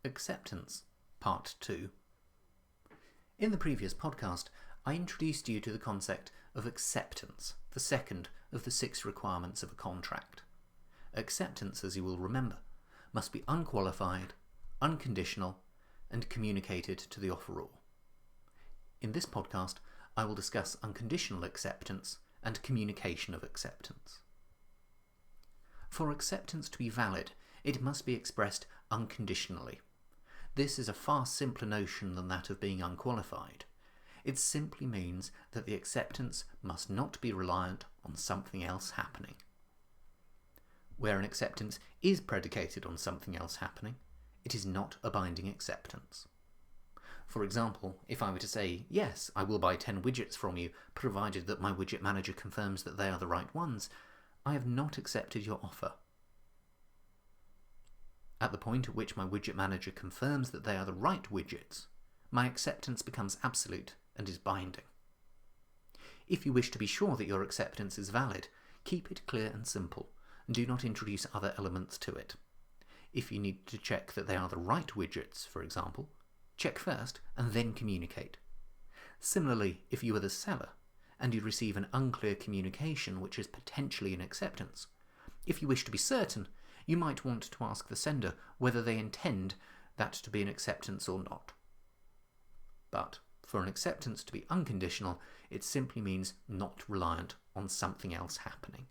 Acceptance, Part 2. In the previous podcast, I introduced you to the concept of acceptance, the second of the 6 requirements of a contract. Acceptance, as you will remember, must be unqualified, unconditional, and communicated to the offeror. In this podcast, I will discuss unconditional acceptance and communication of acceptance. For acceptance to be valid, it must be expressed unconditionally. This is a far simpler notion than that of being unqualified. It simply means that the acceptance must not be reliant on something else happening. Where an acceptance is predicated on something else happening, it is not a binding acceptance. For example, if I were to say, yes, I will buy 10 widgets from you, provided that my widget manager confirms that they are the right ones, I have not accepted your offer. At the point at which my widget manager confirms that they are the right widgets, my acceptance becomes absolute and is binding. If you wish to be sure that your acceptance is valid, keep it clear and simple, and do not introduce other elements to it. If you need to check that they are the right widgets, for example, check first and then communicate. Similarly, if you are the seller and you receive an unclear communication which is potentially an acceptance, if you wish to be certain, you might want to ask the sender whether they intend that to be an acceptance or not. But for an acceptance to be unconditional, it simply means not reliant on something else happening.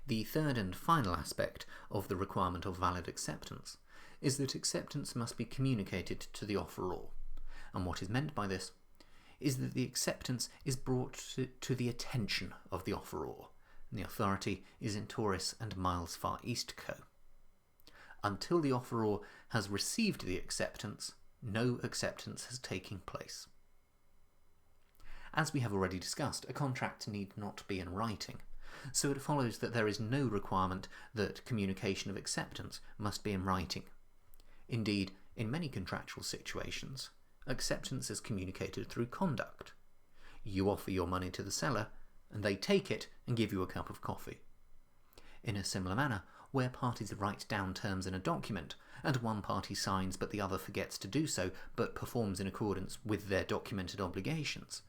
The third and final aspect of the requirement of valid acceptance is that acceptance must be communicated to the offeror, and what is meant by this is that the acceptance is brought to the attention of the offeror, and the authority is in Taurus and Miles Far East Co. Until the offeror has received the acceptance, no acceptance has taken place. As we have already discussed, a contract need not be in writing, so it follows that there is no requirement that communication of acceptance must be in writing. Indeed, in many contractual situations, acceptance is communicated through conduct. You offer your money to the seller, and they take it and give you a cup of coffee. In a similar manner, where parties write down terms in a document, and one party signs but the other forgets to do so but performs in accordance with their documented obligations,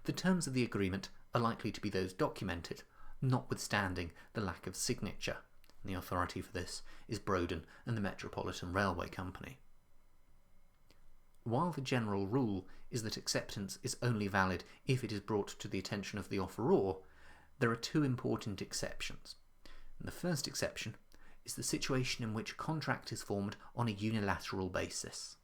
the terms of the agreement are likely to be those documented, notwithstanding the lack of signature. And the authority for this is Broden and the Metropolitan Railway Company. While the general rule is that acceptance is only valid if it is brought to the attention of the offeror, there are 2 important exceptions. And the first exception is the situation in which a contract is formed on a unilateral basis.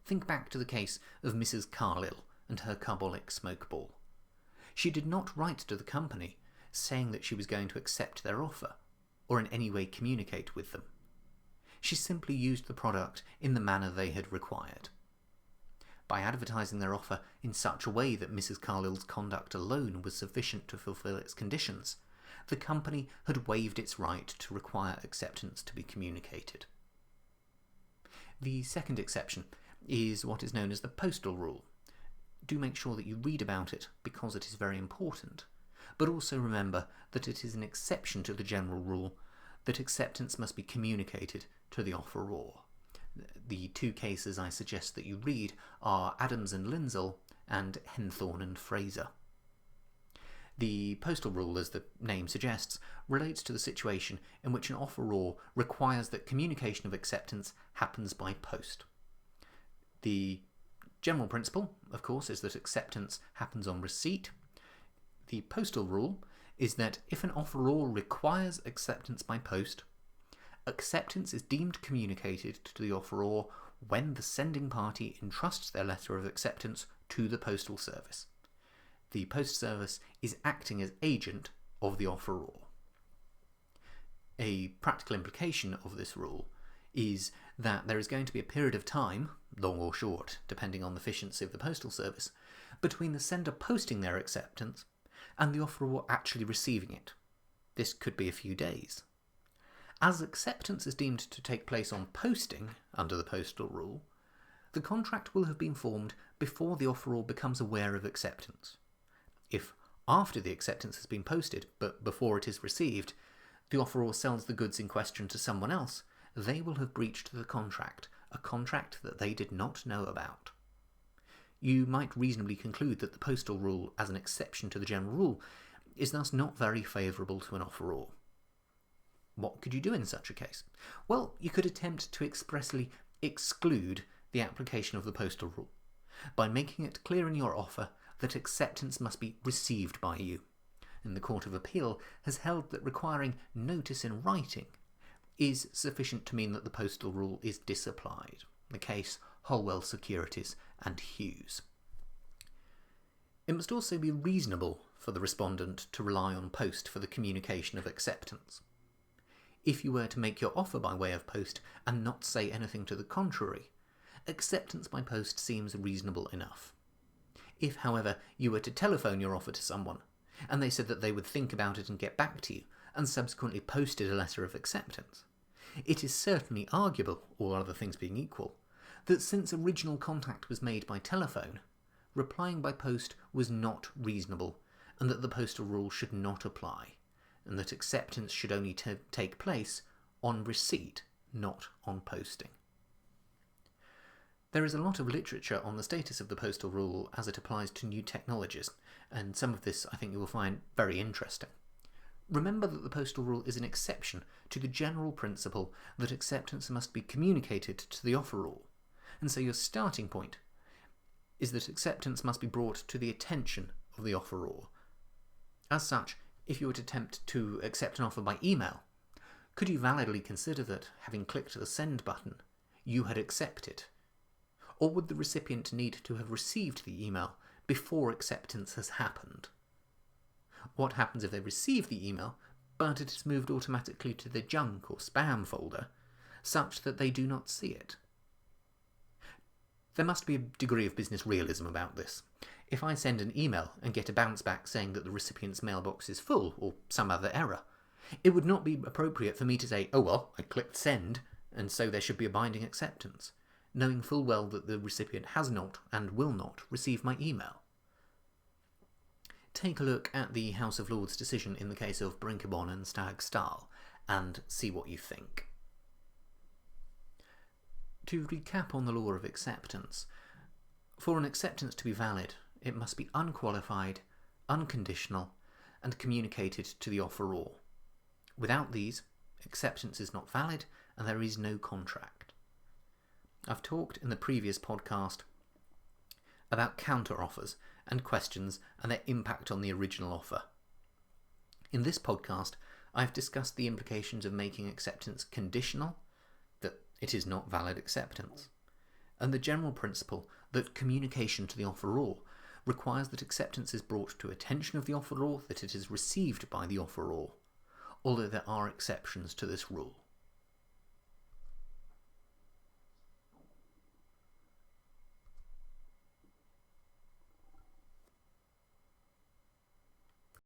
Think back to the case of Mrs. Carlyle and her carbolic smoke ball. She did not write to the company saying that she was going to accept their offer, or in any way communicate with them. She simply used the product in the manner they had required. By advertising their offer in such a way that Mrs. Carlyle's conduct alone was sufficient to fulfill its conditions, the company had waived its right to require acceptance to be communicated. The second exception is what is known as the postal rule. Do make sure that you read about it because it is very important, but also remember that it is an exception to the general rule that acceptance must be communicated to the offeror. The 2 cases I suggest that you read are Adams and Lindsell and Henthorne and Fraser. The postal rule, as the name suggests, relates to the situation in which an offeror requires that communication of acceptance happens by post. The general principle, of course, is that acceptance happens on receipt. The postal rule is that if an offeror requires acceptance by post, acceptance is deemed communicated to the offeror when the sending party entrusts their letter of acceptance to the postal service. The post service is acting as agent of the offeror. A practical implication of this rule is that there is going to be a period of time, long or short, depending on the efficiency of the postal service, between the sender posting their acceptance and the offeror actually receiving it. This could be a few days. As acceptance is deemed to take place on posting, under the postal rule, the contract will have been formed before the offeror becomes aware of acceptance. If after the acceptance has been posted, but before it is received, the offeror sells the goods in question to someone else, they will have breached the contract, a contract that they did not know about. You might reasonably conclude that the postal rule, as an exception to the general rule, is thus not very favourable to an offeror. What could you do in such a case? Well, you could attempt to expressly exclude the application of the postal rule by making it clear in your offer that acceptance must be received by you. And the Court of Appeal has held that requiring notice in writing is sufficient to mean that the postal rule is disapplied. The case Holwell Securities and Hughes. It must also be reasonable for the respondent to rely on post for the communication of acceptance. If you were to make your offer by way of post and not say anything to the contrary, acceptance by post seems reasonable enough. If, however, you were to telephone your offer to someone, and they said that they would think about it and get back to you, and subsequently posted a letter of acceptance, it is certainly arguable, all other things being equal, that since original contact was made by telephone, replying by post was not reasonable, and that the postal rule should not apply, and that acceptance should only take place on receipt, not on posting. There is a lot of literature on the status of the postal rule as it applies to new technologies, and some of this I think you will find very interesting. Remember that the postal rule is an exception to the general principle that acceptance must be communicated to the offeror, and so your starting point is that acceptance must be brought to the attention of the offeror. As such, if you were to attempt to accept an offer by email, could you validly consider that, having clicked the send button, you had accepted? Or would the recipient need to have received the email before acceptance has happened? What happens if they receive the email, but it is moved automatically to the junk or spam folder, such that they do not see it? There must be a degree of business realism about this. If I send an email and get a bounce back saying that the recipient's mailbox is full, or some other error, it would not be appropriate for me to say, oh well, I clicked send, and so there should be a binding acceptance, knowing full well that the recipient has not and will not receive my email. Take a look at the House of Lords decision in the case of Brinkebon and Stag-Stahl and see what you think. To recap on the law of acceptance, for an acceptance to be valid, it must be unqualified, unconditional, and communicated to the offeror. Without these, acceptance is not valid and there is no contract. I've talked in the previous podcast about counter-offers and questions and their impact on the original offer. In this podcast, I've discussed the implications of making acceptance conditional, that it is not valid acceptance, and the general principle that communication to the offeror requires that acceptance is brought to attention of the offeror, that it is received by the offeror, although there are exceptions to this rule.